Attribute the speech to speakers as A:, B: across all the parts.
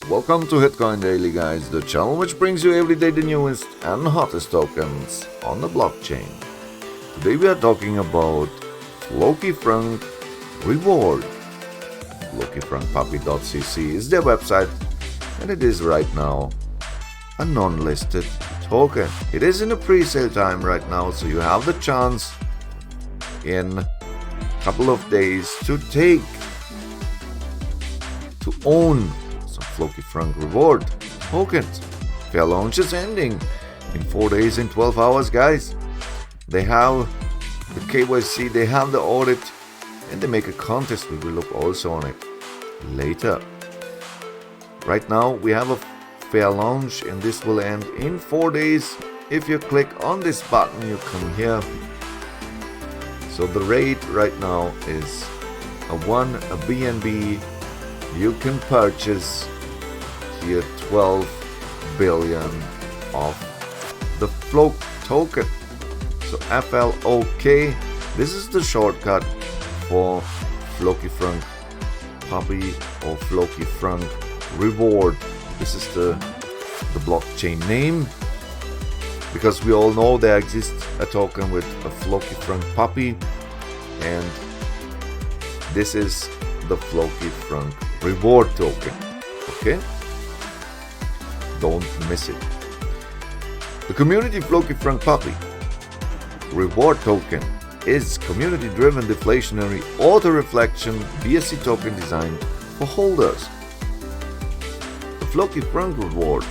A: Welcome to Hitcoin Daily, guys, the channel which brings you every day the newest and hottest tokens on the blockchain. Today we are talking about Floki Frunk Reward. FlokiFrunkPuppy.cc is their website, and it is right now a non-listed token. It is in a pre-sale time right now, so you have the chance in a couple of days to own some Floki Frunk Reward tokens. Fair launch is ending in 4 days and 12 hours, guys. They have the KYC, they have the audit, and they make a contest. We will look also on it later. Right now we have a fair launch, and this will end in 4 days. If you click on this button, you come here. So the rate right now is a BNB. You can purchase here 12 billion of the FLOK token. So FLOK, this is the shortcut for Floki Frunk Puppy or Floki Frunk Reward. This is the blockchain name, because we all know there exists a token with a Floki Frunk Puppy, and this is the Floki Frunk Reward token. Okay, don't miss it. The community Floki Frunk Puppy Reward token is community-driven deflationary auto-reflection BSC token designed for holders. The Floki Frunk Reward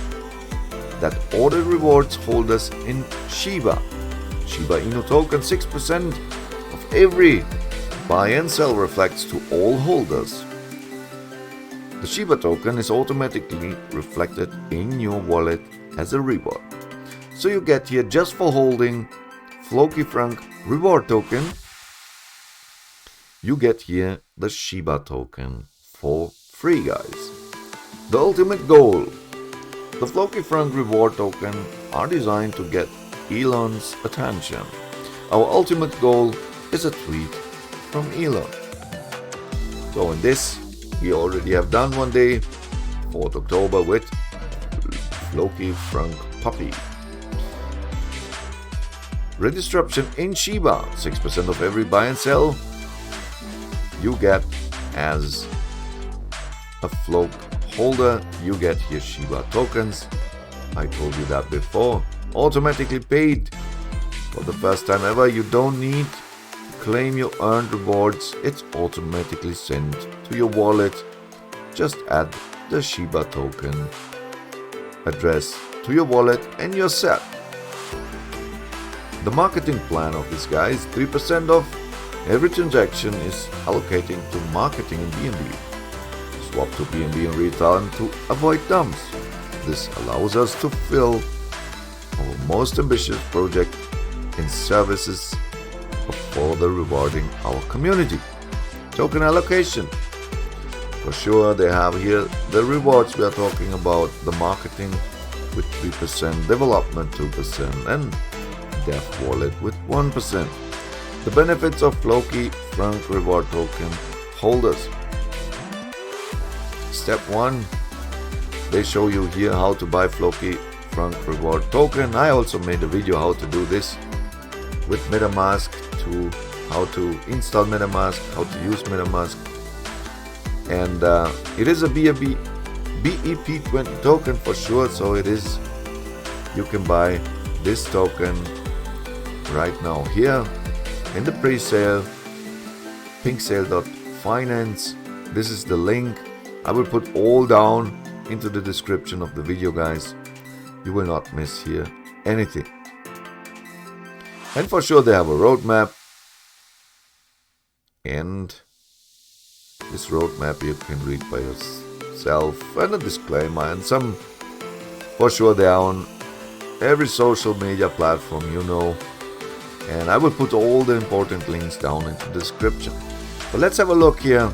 A: that order rewards holders in Shiba Inu token. 6% of every buy and sell reflects to all holders. The Shiba token is automatically reflected in your wallet as a reward. So you get here, just for holding Floki Frunk Reward token, you get here the Shiba token for free, guys. The ultimate goal. The Floki Frunk Reward token are designed to get Elon's attention. Our ultimate goal is a tweet from Elon. So in this, we already have done one day, 4th October, with Floki Frunk Puppy. Redistribution in Shiba, 6% of every buy and sell you get as a FLOK holder. You get here Shiba tokens. I told you that before. Automatically paid for the first time ever. You don't need to claim your earned rewards. It's automatically sent to your wallet. Just add the Shiba token address to your wallet and you're set. The marketing plan of this guy is 3% of every transaction is allocating to marketing in BNB. Swap to BNB in return to avoid dumps. This allows us to fill our most ambitious project in services of further rewarding our community. Token allocation. For sure, they have here the rewards we are talking about, the marketing with 3%, development 2%, and Dev wallet with 1%. The benefits of Floki Frunk Reward token holders. Step 1, they show you here how to buy Floki Frunk Reward token. I also made a video how to do this with MetaMask, to how to install MetaMask, how to use MetaMask. And it is a BEP20 token for sure, so it is, you can buy this token right now here in the pre-sale, pinksale.finance. This is the link. I will put all down into the description of the video, guys. You will not miss here anything. And for sure they have a roadmap, and this roadmap you can read by yourself, and a disclaimer, and some, for sure they are on every social media platform, you know, and I will put all the important links down into the description. But let's have a look here.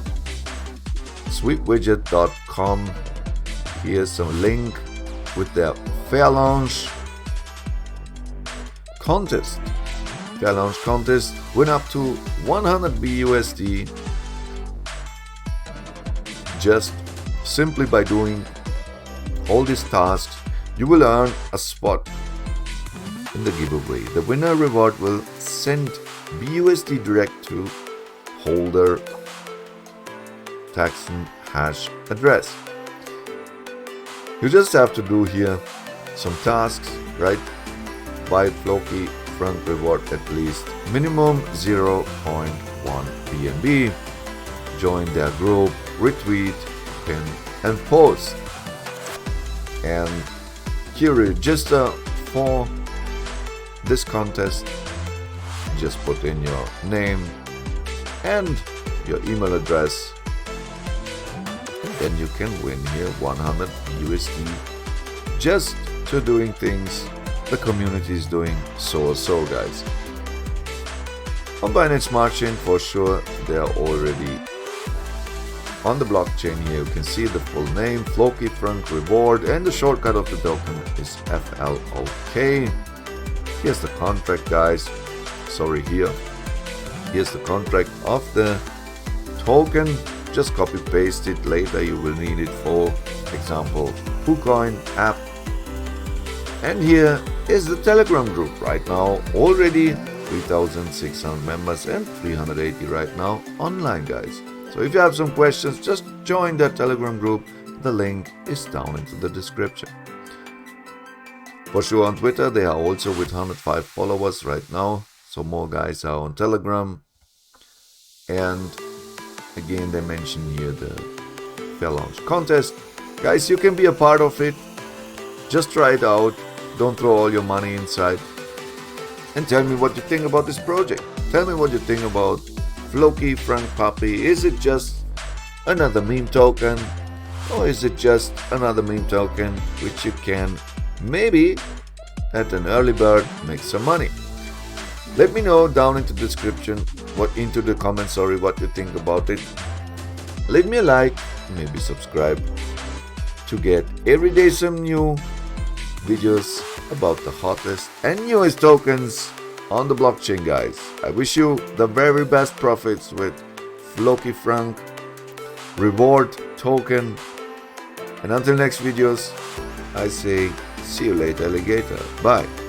A: Sweetwidget.com. Here's some link with their fair launch contest. Fair launch contest. Win up to 100 BUSD just simply by doing all these tasks, you will earn a spot in the giveaway. The winner reward will send BUSD direct to holder tax and hash address. You just have to do here some tasks, right? Buy Floki Frunk Reward at least minimum 0.1 BNB. Join their group, retweet, pin and post. And here register for this contest. Just put in your name and your email address. Then you can win here 100 USD just to doing things the community is doing so guys. On Binance Smart Chain for sure they are already on the blockchain. Here you can see the full name, Floki Frunk Reward, and the shortcut of the token is FLOK. Here's the contract guys. Sorry, here's the contract of the token. Just copy paste it. Later you will need it for example KuCoin app. And here is the Telegram group. Right now already 3,600 members and 380 right now online guys. So if you have some questions, just join that Telegram group. The link is down into the description. For sure on Twitter they are also with 105 followers right now. So more guys are on Telegram. And again they mention here the fair launch contest. Guys, you can be a part of it. Just try it out. Don't throw all your money inside. And tell me what you think about this project. Tell me what you think about Floki Frunk Puppy. Is it just another meme token? Or is it just another meme token which you can maybe at an early bird make some money? Let me know down into the description, what you think about it. Leave me a like, maybe subscribe to get every day some new videos about the hottest and newest tokens on the blockchain guys. I wish you the very best profits with Floki Frunk Reward token. And until next videos, I say see you later alligator. Bye.